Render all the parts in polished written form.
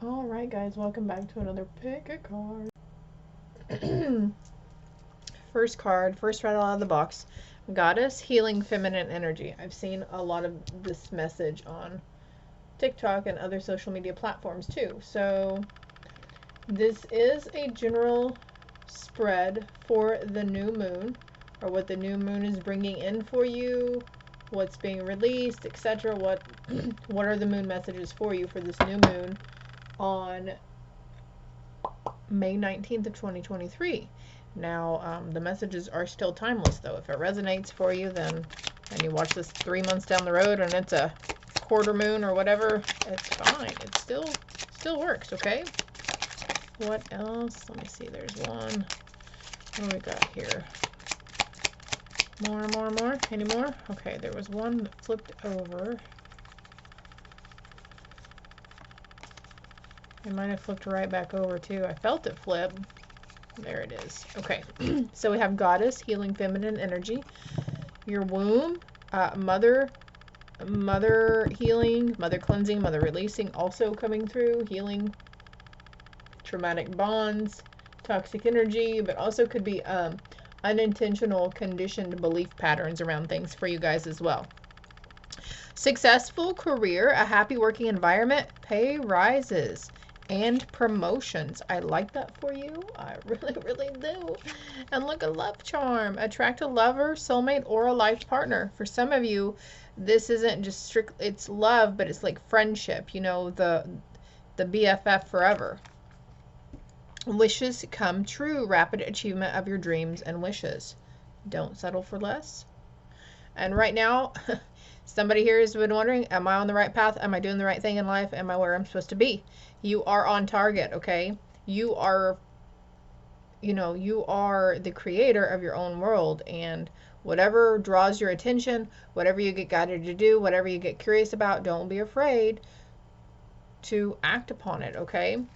Alright guys, welcome back to another pick a card. First card, first right out of the box. Goddess, healing feminine energy. I've seen a lot of this message on TikTok and other social media platforms too. So this is a general spread for the new moon, or what the new moon is bringing in for you, what's being released, etc. What are the moon messages for you for this new moon on May 19th of 2023. Now, the messages are still timeless, though. If it resonates for you, then, and you watch this 3 months down the road and it's a quarter moon or whatever, it's fine. It still works, okay? What else? Let me see. There's one. What do we got here? More. Any more? Okay, there was one that flipped over. It might have flipped right back over too. I felt it flip. There it is. Okay, so we have Goddess, healing feminine energy. Your womb, mother healing, mother cleansing, mother releasing, also coming through, healing traumatic bonds, toxic energy, but also could be unintentional conditioned belief patterns around things for you guys as well. Successful career, a happy working environment, pay rises, and promotions. I like that for you. I really do. And look, a love charm. Attract a lover, soulmate, or a life partner. For some of you, this isn't just strict, it's love, but it's like friendship, you know, the BFF forever. Wishes come true. Rapid achievement of your dreams and wishes. Don't settle for less. And right now, somebody here has been wondering, am I on the right path? Am I doing the right thing in life? Am I where I'm supposed to be? You are on target, okay? You are, you know, you are the creator of your own world, and whatever draws your attention, whatever you get guided to do, whatever you get curious about, don't be afraid to act upon it, okay? I'm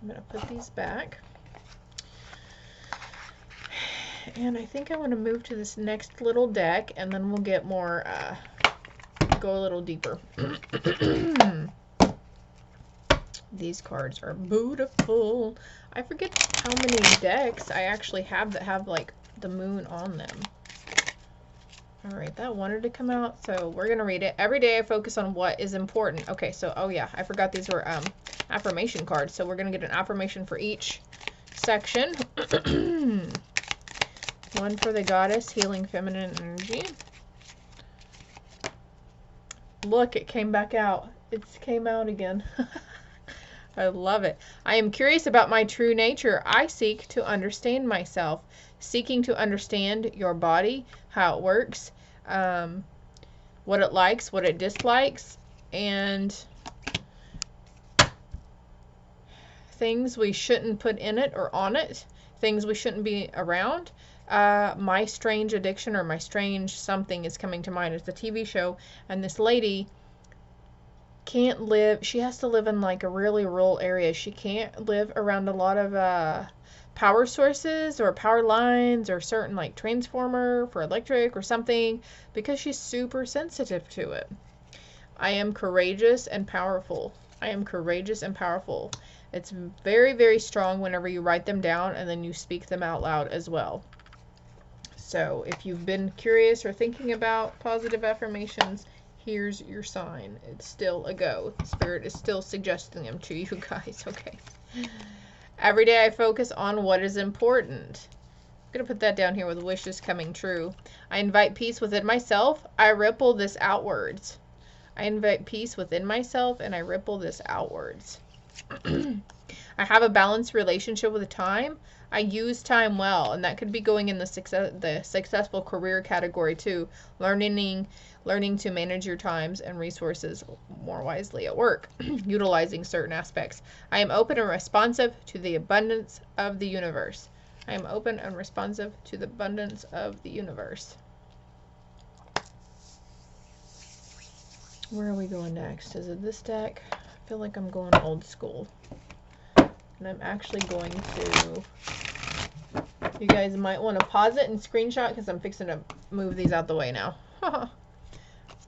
going to put these back. And I think I want to move to this next little deck, and then we'll get more, go a little deeper. These cards are beautiful. I forget how many decks I actually have that have, like, the moon on them. Alright, that wanted to come out, so we're going to read it. Every day I focus on what is important. Okay, so, oh yeah, I forgot these were affirmation cards, so we're going to get an affirmation for each section. One for the Goddess, healing feminine energy. Look, it came back out. It came out again. I love it. I am curious about my true nature. I seek to understand myself. Seeking to understand your body, how it works, what it likes, what it dislikes, and things we shouldn't put in it or on it, things we shouldn't be around. My strange addiction, or my strange something, is coming to mind. It's a TV show, and this lady can't live, she has to live in like a really rural area. She can't live around a lot of power sources or power lines or certain like transformer for electric or something, because she's super sensitive to it. I am courageous and powerful. I am courageous and powerful. It's very, very strong whenever you write them down and then you speak them out loud as well. So if you've been curious or thinking about positive affirmations, here's your sign. It's still a go. Spirit is still suggesting them to you guys, okay? Every day I focus on what is important. I'm going to put that down here with wishes coming true. I invite peace within myself. I ripple this outwards. I invite peace within myself, and I ripple this outwards. I have a balanced relationship with time. I use time well, and that could be going in the successful career category too. Learning to manage your times and resources more wisely at work, utilizing certain aspects. I am open and responsive to the abundance of the universe. I am open and responsive to the abundance of the universe. Where are we going next? Is it this deck? I feel like I'm going old school. And I'm actually going to, you guys might want to pause it and screenshot, because I'm fixing to move these out the way now.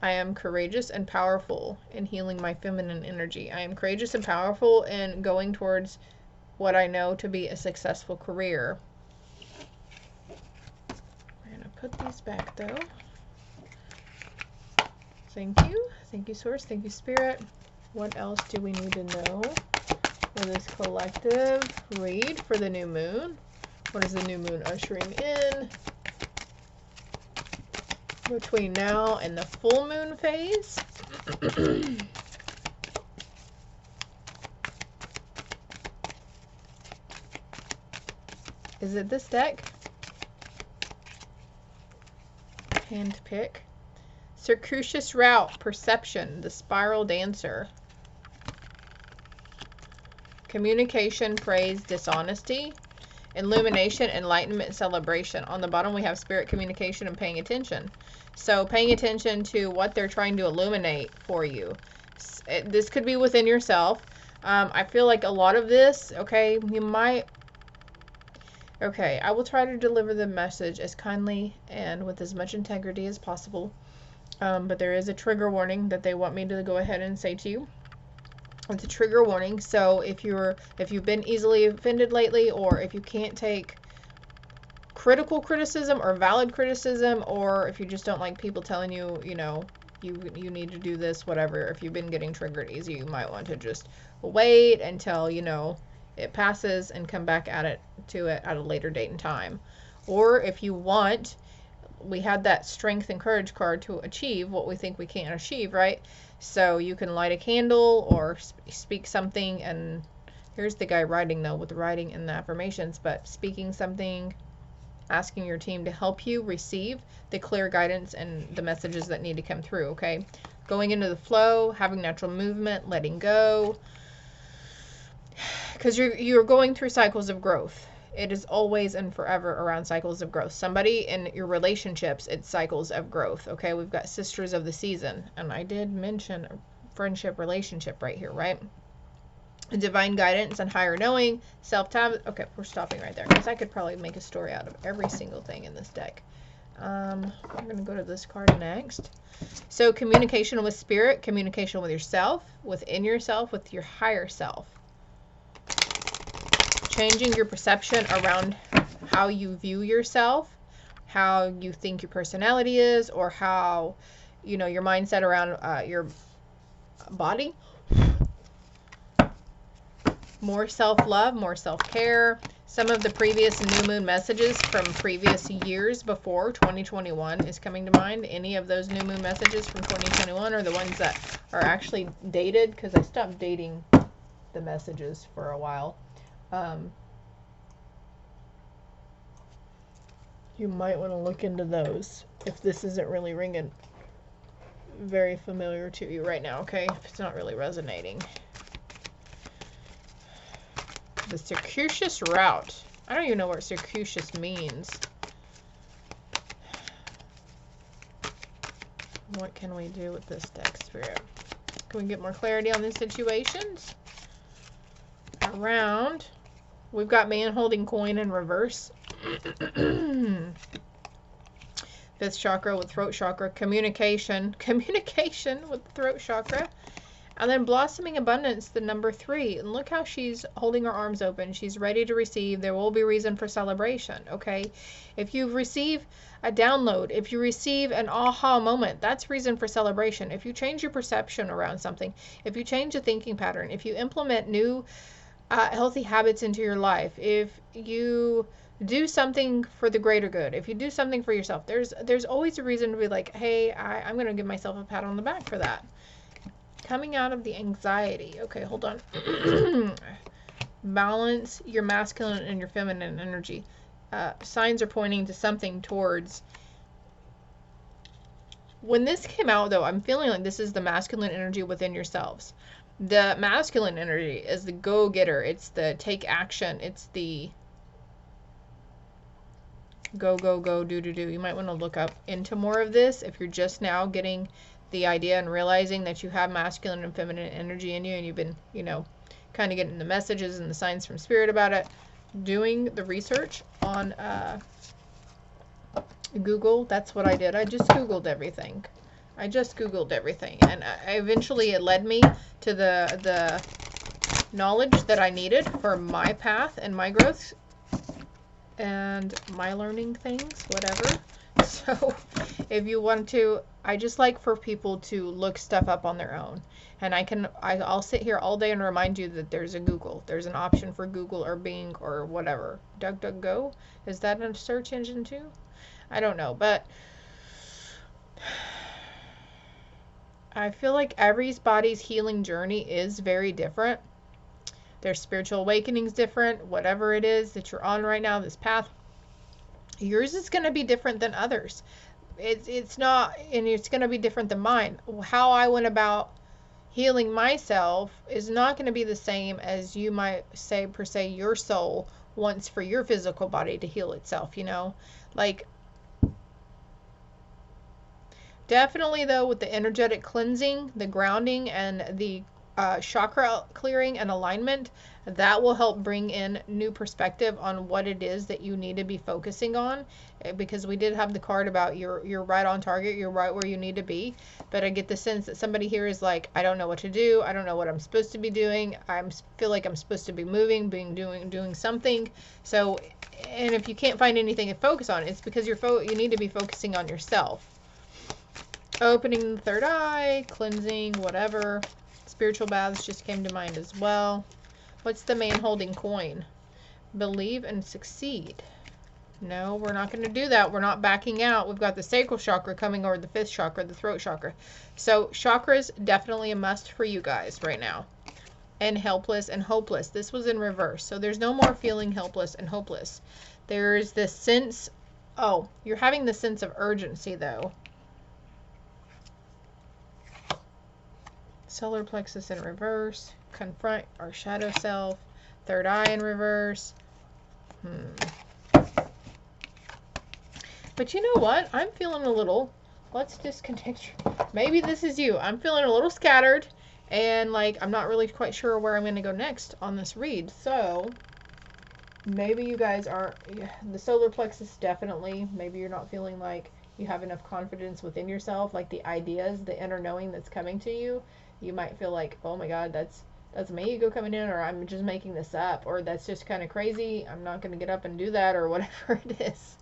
I am courageous and powerful in healing my feminine energy. I am courageous and powerful in going towards what I know to be a successful career. We're going to put these back though. Thank you. Thank you, Source. Thank you, Spirit. What else do we need to know for this collective read for the new moon? What is the new moon ushering in between now and the full moon phase? Is it this deck? Hand pick. Circuitous route, perception, the spiral dancer. Communication, praise, dishonesty. Illumination, enlightenment, celebration. On the bottom we have spirit, communication, and paying attention. So paying attention to what they're trying to illuminate for you. This could be within yourself. I feel like a lot of this, okay, you might... Okay, I will try to deliver the message as kindly and with as much integrity as possible. But there is a trigger warning that they want me to go ahead and say to you. It's a trigger warning, so if you've been easily offended lately, or if you can't take critical criticism or valid criticism, or if you just don't like people telling you, you know, you need to do this, whatever, if you've been getting triggered easy, you might want to just wait until, you know, it passes and come back at it at a later date and time. Or if you want, we had that strength and courage card to achieve what we think we can't achieve, right? So you can light a candle or speak something, and here's the guy writing though, with the writing and the affirmations, but speaking something, asking your team to help you receive the clear guidance and the messages that need to come through, okay? Going into the flow, having natural movement, letting go, because you're going through cycles of growth. It is always and forever around cycles of growth. Somebody in your relationships, it's cycles of growth, okay? We've got sisters of the season, and I did mention friendship, relationship right here, right? Divine guidance and higher knowing, self-tab. Okay, we're stopping right there, because I could probably make a story out of every single thing in this deck. I'm going to go to this card next. So communication with spirit, communication with yourself, within yourself, with your higher self. Changing your perception around how you view yourself, how you think your personality is, or how, you know, your mindset around your body. More self-love, more self-care. Some of the previous new moon messages from previous years before 2021 is coming to mind. Any of those new moon messages from 2021 are the ones that are actually dated, because I stopped dating the messages for a while. You might want to look into those if this isn't really ringing very familiar to you right now, okay? If it's not really resonating. The circuitous route. I don't even know what circuitous means. What can we do with this deck, Spirit? Can we get more clarity on these situations? Around. We've got man holding coin in reverse. Fifth chakra with throat chakra. Communication with the throat chakra. And then blossoming abundance, the number 3. And look how she's holding her arms open. She's ready to receive. There will be reason for celebration, okay? If you receive a download, if you receive an aha moment, that's reason for celebration. If you change your perception around something, if you change a thinking pattern, if you implement new healthy habits into your life, if you do something for the greater good, if you do something for yourself, there's always a reason to be like, hey, I'm going to give myself a pat on the back for that. Coming out of the anxiety. Okay, hold on. Balance your masculine and your feminine energy. Signs are pointing to something towards... When this came out, though, I'm feeling like this is the masculine energy within yourselves. The masculine energy is the go-getter. It's the take action. It's the go, go, go, do, do, do. You might want to look up into more of this if you're just now getting the idea and realizing that you have masculine and feminine energy in you, and you've been, you know, kind of getting the messages and the signs from spirit about it. Doing the research on Google. That's what I did. I just Googled everything. I just Googled everything, and eventually it led me to the knowledge that I needed for my path and my growth and my learning things, whatever. So if you want to, I just like for people to look stuff up on their own. And I'll sit here all day and remind you that there's a Google. There's an option for Google or Bing or whatever. DuckDuckGo? Is that a search engine too? I don't know, but I feel like everybody's healing journey is very different. Their spiritual awakening's different. Whatever it is that you're on right now, this path, yours is going to be different than others. It's not, and it's going to be different than mine. How I went about healing myself is not going to be the same as you might say, per se, your soul wants for your physical body to heal itself, you know? Like, definitely though, with the energetic cleansing, the grounding, and the chakra clearing and alignment, that will help bring in new perspective on what it is that you need to be focusing on, because we did have the card about you're right on target, you're right where you need to be. But I get the sense that somebody here is like, I don't know what to do, I don't know what I'm supposed to be doing, feel like I'm supposed to be moving, doing something. So, and if you can't find anything to focus on, it's because you need to be focusing on yourself. Opening the third eye, cleansing, whatever. Spiritual baths just came to mind as well. What's the man holding coin? Believe and succeed. No, we're not going to do that. We're not backing out. We've got the sacral chakra coming over the 5th chakra, the throat chakra. So chakras definitely a must for you guys right now. And helpless and hopeless. This was in reverse. So there's no more feeling helpless and hopeless. There's this sense, oh, you're having the sense of urgency though. Solar plexus in reverse. Confront our shadow self. Third eye in reverse. But you know what? I'm feeling a little, let's disconnect. Maybe this is you. I'm feeling a little scattered. And like, I'm not really quite sure where I'm going to go next on this read. So maybe you guys are, the solar plexus definitely. Maybe you're not feeling like you have enough confidence within yourself. Like the ideas, the inner knowing that's coming to you. You might feel like, oh my God, that's my ego coming in, or I'm just making this up, or that's just kind of crazy. I'm not going to get up and do that, or whatever it is.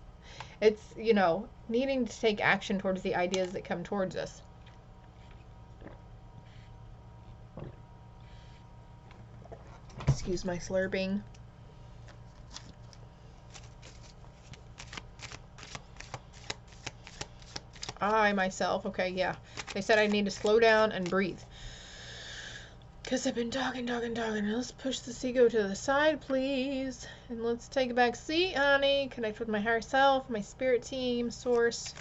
It's, you know, needing to take action towards the ideas that come towards us. Excuse my slurping. I myself, okay, yeah. They said I need to slow down and breathe. Because I've been talking. Let's push this ego to the side, please. And let's take a back seat, honey. Connect with my higher self, my spirit team, source,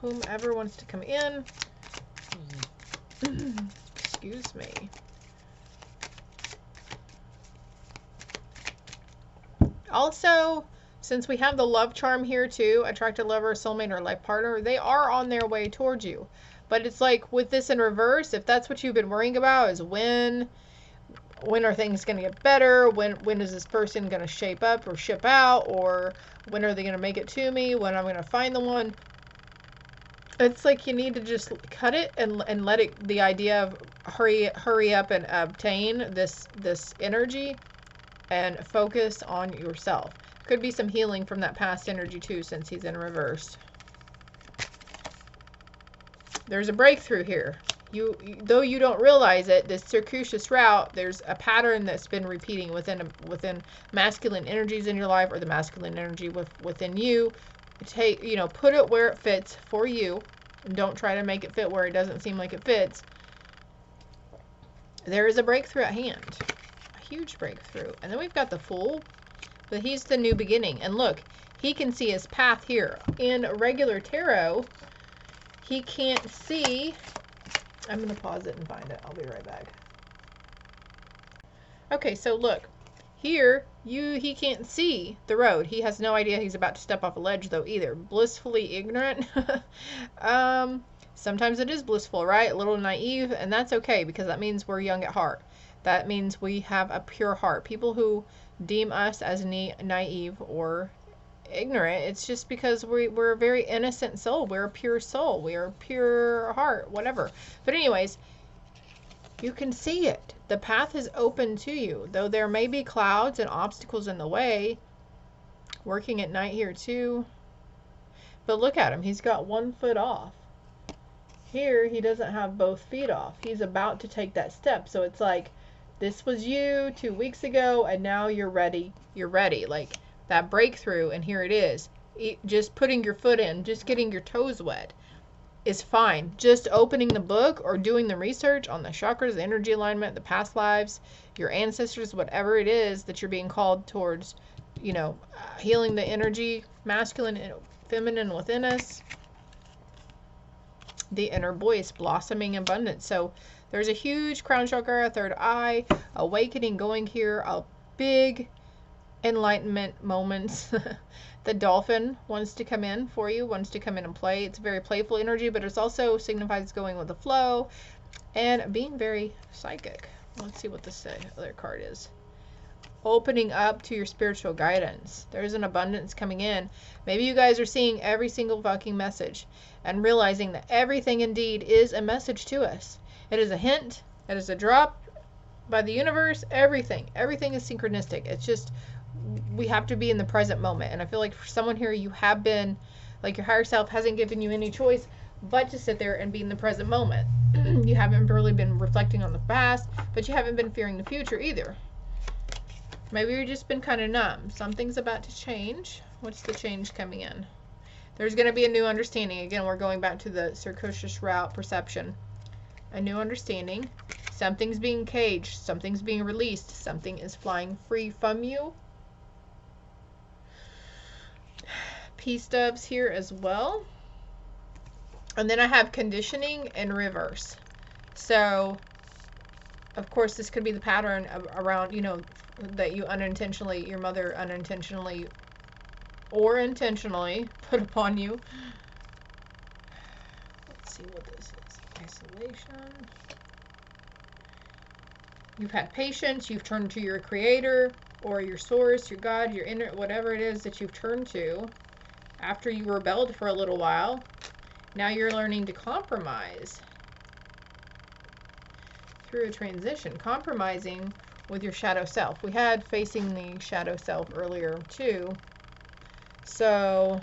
whomever wants to come in. Excuse me. Also, since we have the love charm here too, attracted lover, soulmate, or life partner, they are on their way towards you. But it's like with this in reverse, if that's what you've been worrying about, is when are things going to get better? When is this person going to shape up or ship out? Or when are they going to make it to me? When I'm going to find the one? It's like you need to just cut it and let it, the idea of hurry up and obtain this energy, and focus on yourself. Could be some healing from that past energy too, since he's in reverse. There's a breakthrough here. Though you don't realize it, this circuitous route, there's a pattern that's been repeating within masculine energies in your life, or the masculine energy within you. Put it where it fits for you, and don't try to make it fit where it doesn't seem like it fits. There is a breakthrough at hand, a huge breakthrough. And then we've got the Fool, but he's the new beginning. And look, he can see his path here. In regular tarot, he can't see. I'm going to pause it and find it. I'll be right back. Okay, so look. Here, he can't see the road. He has no idea he's about to step off a ledge, though, either. Blissfully ignorant. Sometimes it is blissful, right? A little naive, and that's okay, because that means we're young at heart. That means we have a pure heart. People who deem us as naive or ignorant. It's just because we're a very innocent soul. We're a pure soul. We're a pure heart, whatever. But anyways, you can see it. The path is open to you. Though there may be clouds and obstacles in the way. Working at night here too. But look at him. He's got 1 foot off. Here, he doesn't have both feet off. He's about to take that step. So it's like, this was you 2 weeks ago, and now you're ready. You're ready. Like that breakthrough, and here it is. Just putting your foot in, just getting your toes wet is fine. Just opening the book or doing the research on the chakras, the energy alignment, the past lives, your ancestors, whatever it is that you're being called towards, you know, healing the energy, masculine and feminine within us, the inner voice, blossoming abundance. So there's a huge crown chakra, third eye, awakening going here, a big enlightenment moments. The dolphin wants to come in for you, wants to come in and play. It's very playful energy, but it also signifies going with the flow and being very psychic. Let's see what this other card is. Opening up to your spiritual guidance. There's an abundance coming in. Maybe you guys are seeing every single fucking message and realizing that everything indeed is a message to us. It is a hint. It is a drop by the universe. Everything is synchronistic. It's just, we have to be in the present moment. And I feel like for someone here, you have been, like, your higher self hasn't given you any choice but to sit there and be in the present moment. You haven't really been reflecting on the past, but you haven't been fearing the future either. Maybe you've just been kind of numb. Something's about to change. What's the change coming in? There's going to be a new understanding. Again, we're going back to the circuitous route perception. A new understanding. Something's being caged. Something's being released. Something is flying free from you. Peace doves here as well. And then I have conditioning in reverse. So, of course, this could be the pattern around, you know, that you unintentionally, your mother unintentionally or intentionally put upon you. Let's see what this is. Isolation. You've had patience. You've turned to your creator or your source, your God, your inner, whatever it is that you've turned to after you rebelled for a little while. Now you're learning to compromise through a transition, compromising with your shadow self. We had facing the shadow self earlier too. So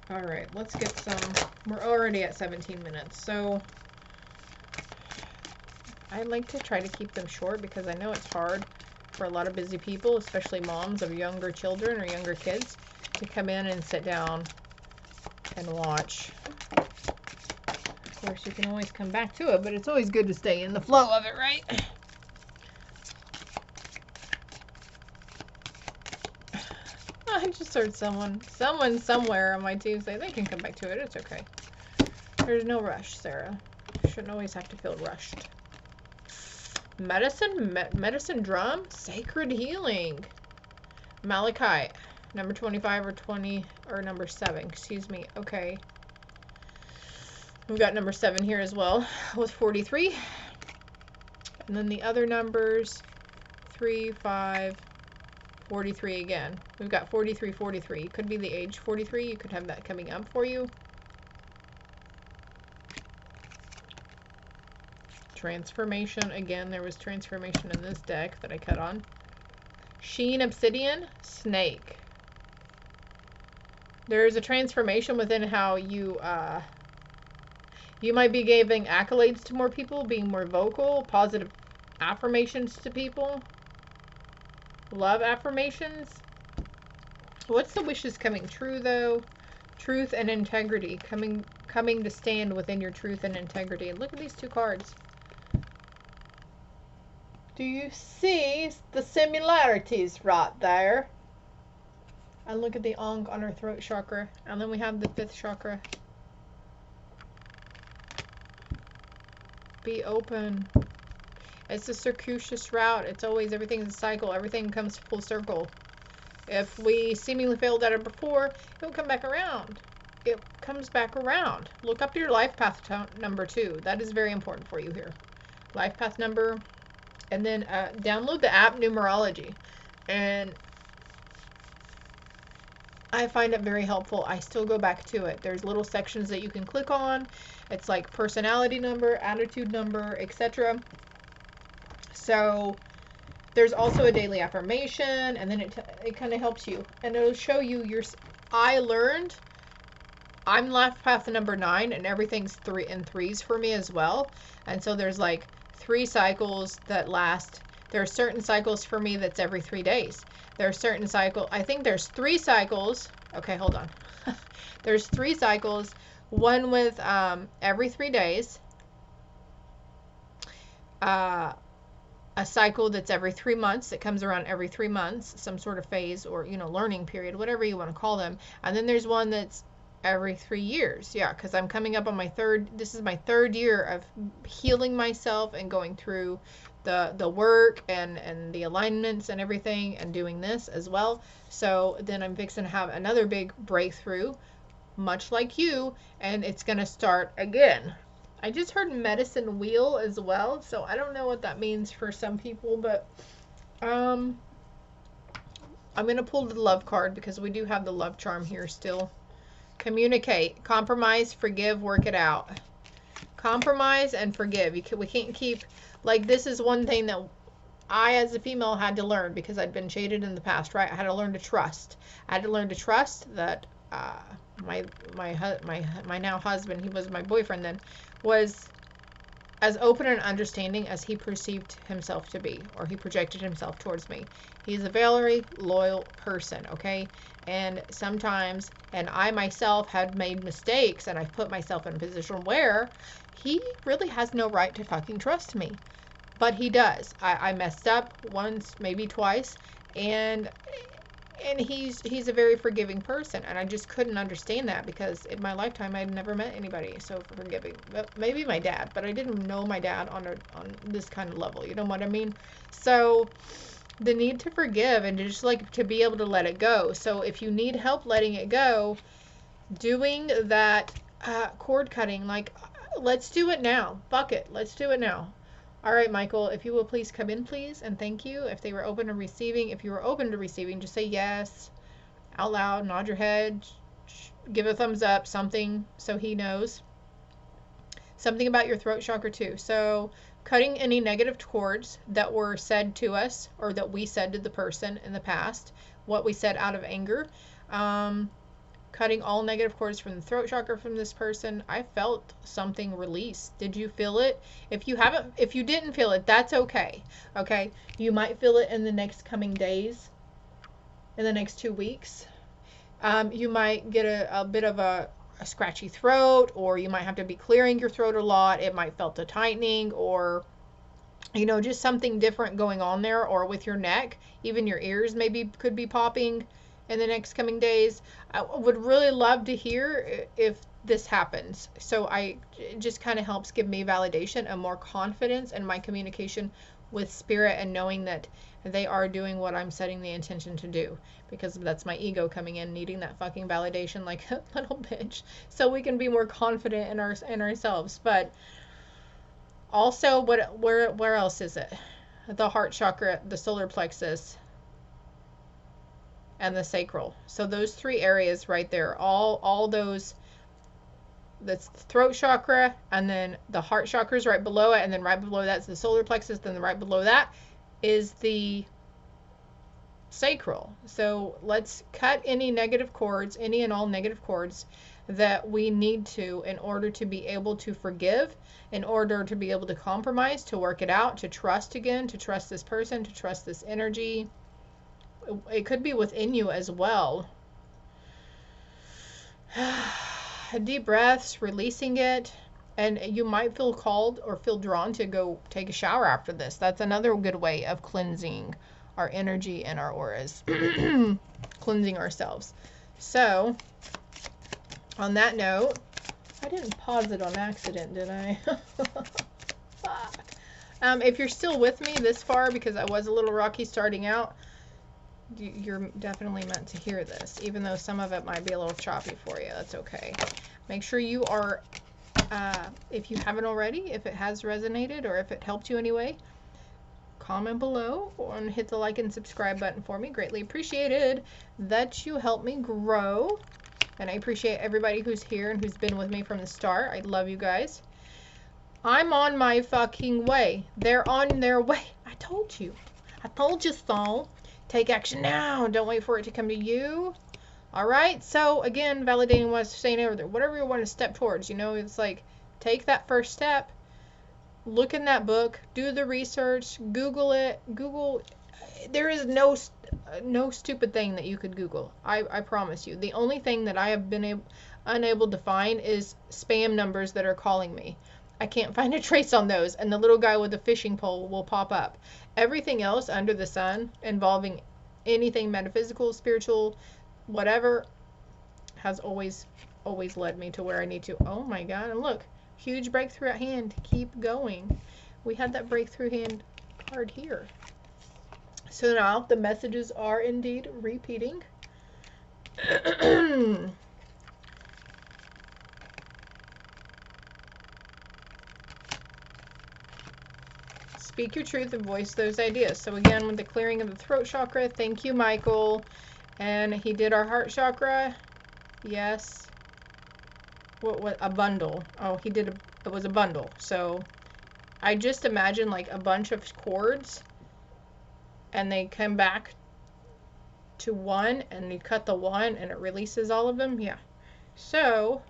all right, let's get some, we're already at 17 minutes. So I like to try to keep them short because I know it's hard for a lot of busy people, especially moms of younger children or younger kids, to come in and sit down and watch. Of course, you can always come back to it, but it's always good to stay in the flow of it, right? I just heard someone somewhere on my team say they can come back to it. It's okay. There's no rush, Sarah. You shouldn't always have to feel rushed. Medicine drum, sacred healing. Malachite, number 25 or 20, or number 7, excuse me. Okay. We've got number 7 here as well with 43. And then the other numbers, 3, 5, 43 again. We've got 43, 43. Could be the age 43. You could have that coming up for you. Transformation. Again, there was transformation in this deck that I cut on. Sheen obsidian, snake. There's a transformation within how you might be giving accolades to more people, being more vocal, positive affirmations to people. Love affirmations. What's the wishes coming true though? Truth and integrity. Coming to stand within your truth and integrity. And look at these two cards. Do you see the similarities right there? And look at the Ankh on our throat chakra. And then we have the 5th chakra. Be open. It's a circuitous route. It's always, everything's a cycle. Everything comes full circle. If we seemingly failed at it before, it will come back around. It comes back around. Look up your life path number 2. That is very important for you here. life path number, and then download the app Numerology. And I find it very helpful. I still go back to it. There's little sections that you can click on. It's like personality number, attitude number, etc. So there's also a daily affirmation, and then it kind of helps you, and it'll show you your. I'm life path number 9, and everything's 3 and 3s for me as well. And so there's like 3 cycles that last. There are certain cycles for me that's every 3 days. There are certain I think there's 3 cycles. Okay, hold on. There's 3 cycles. One with every 3 days. A cycle that's every 3 months. It comes around every 3 months. Some sort of phase or, learning period, whatever you want to call them. And then there's one that's every 3 years. Yeah, because I'm coming up on this is my 3rd year of healing myself and going through the work and the alignments and everything, and doing this as well. So then I'm fixing to have another big breakthrough, much like you, and it's going to start again. I just heard medicine wheel as well, so I don't know what that means for some people, but I'm going to pull the love card because we do have the love charm here still. Communicate, compromise, forgive, work it out. Compromise and forgive. We can't keep, like, this is one thing that I as a female had to learn because I'd been cheated in the past, right? I had to learn to trust. I had to learn to trust that my now husband, he was my boyfriend then, was as open and understanding as he perceived himself to be, or he projected himself towards me. He's a very loyal person, okay? And sometimes, and I myself had made mistakes, and I've put myself in a position where he really has no right to fucking trust me. But he does. I messed up once, maybe twice, and he's a very forgiving person, and I just couldn't understand that because in my lifetime I'd never met anybody so forgiving. Maybe my dad, but I didn't know my dad on this kind of level. You know what I mean? So the need to forgive and just like to be able to let it go. So if you need help letting it go, doing that cord cutting, like, let's do it now. Fuck it. Let's do it now. All right, Michael, if you will please come in, please, and thank you. If they were open to receiving, if you were open to receiving, just say yes out loud, nod your head, give a thumbs up, something so he knows. Something about your throat chakra too. So cutting any negative cords that were said to us or that we said to the person in the past, what we said out of anger. Cutting all negative cords from the throat chakra from this person. I felt something release. Did you feel it? If you didn't feel it, that's okay. Okay? You might feel it in the next coming days, in the next 2 weeks. You might get a bit of a scratchy throat, or you might have to be clearing your throat a lot. It might felt a tightening, or just something different going on there, or with your neck. Even your ears maybe could be popping in the next coming days. I would really love to hear if this happens. So it just kind of helps give me validation and more confidence in my communication with spirit, and knowing that they are doing what I'm setting the intention to do, because that's my ego coming in, needing that fucking validation like a little bitch, so we can be more confident in ourselves. But also, where else is it? The heart chakra, the solar plexus, and the sacral. So those 3 areas right there, all those, that's the throat chakra, and then the heart chakra is right below it, and then right below that's the solar plexus, then right below that is the sacral. So let's cut any negative cords, any and all negative cords that we need to, in order to be able to forgive, in order to be able to compromise, to work it out, to trust again, to trust this person, to trust this energy. It could be within you as well. Deep breaths, releasing it, and you might feel called or feel drawn to go take a shower after this. That's another good way of cleansing our energy and our auras. Cleansing ourselves. So, on that note, I didn't pause it on accident, did I? If you're still with me this far, because I was a little rocky starting out, you're definitely meant to hear this, even though some of it might be a little choppy for you. That's okay. Make sure you are If you haven't already, if it has resonated or if it helped you anyway, comment below and hit the like and subscribe button for me. Greatly appreciated that you help me grow. And I appreciate everybody who's here and who's been with me from the start. I love you guys. I'm on my fucking way. They're on their way. I told you. I told you so. Take action now. Don't wait for it to come to you. All right. So again, validating what I was saying over there. Whatever you want to step towards, you know, it's like take that first step. Look in that book. Do the research. Google it. Google. There is no stupid thing that you could Google. I promise you. The only thing that I have been unable to find is spam numbers that are calling me. I can't find a trace on those, and the little guy with the fishing pole will pop up. Everything else under the sun involving anything metaphysical, spiritual, whatever, has always led me to where I need to. Oh my God, and look, huge breakthrough at hand. Keep going. We had that breakthrough hand card here. So now the messages are indeed repeating. Speak your truth and voice those ideas. So again, with the clearing of the throat chakra, thank you, Michael. And he did our heart chakra. Yes. What a bundle. Oh, he did it was a bundle. So I just imagine like a bunch of cords and they come back to one and you cut the one and it releases all of them. Yeah. So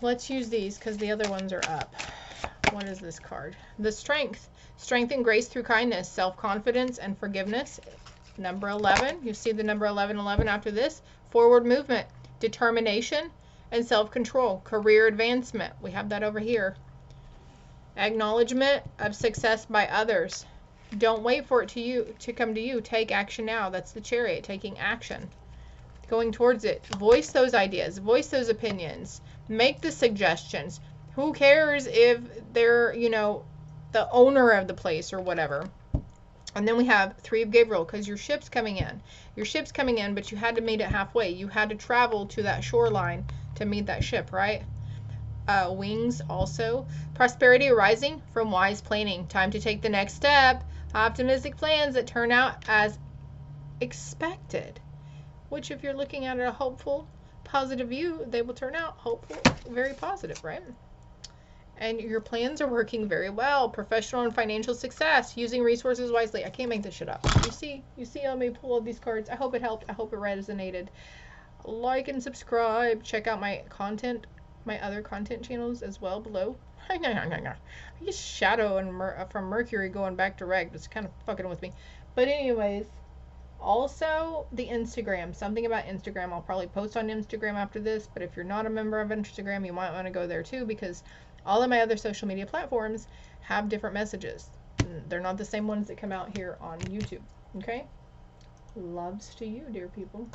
let's use these because the other ones are up. What is this card? The strength. Strength and grace through kindness, self-confidence and forgiveness. Number 11. You see the number 1111 after this. Forward movement, determination, and self-control. Career advancement. We have that over here. Acknowledgement of success by others. Don't wait for it to come to you. Take action now. That's the Chariot, taking action. Going towards it. Voice those ideas. Voice those opinions. Make the suggestions. Who cares if they're, you know, the owner of the place or whatever. And then we have 3 of Gabriel because your ship's coming in. Your ship's coming in, but you had to meet it halfway. You had to travel to that shoreline to meet that ship, right? Wings also. Prosperity arising from wise planning. Time to take the next step. Optimistic plans that turn out as expected. Which if you're looking at it a hopeful, positive view, they will turn out hopeful, very positive, right? And your plans are working very well. Professional and financial success. Using resources wisely. I can't make this shit up. You see how me pull all these cards. I hope it helped. I hope it resonated. Like and subscribe. Check out my content, my other content channels as well below. I guess Shadow and from Mercury going back direct. It's kind of fucking with me. But anyways, also the Instagram. Something about Instagram. I'll probably post on Instagram after this. But if you're not a member of Instagram, you might want to go there too because all of my other social media platforms have different messages. They're not the same ones that come out here on YouTube. Okay? Loves to you, dear people.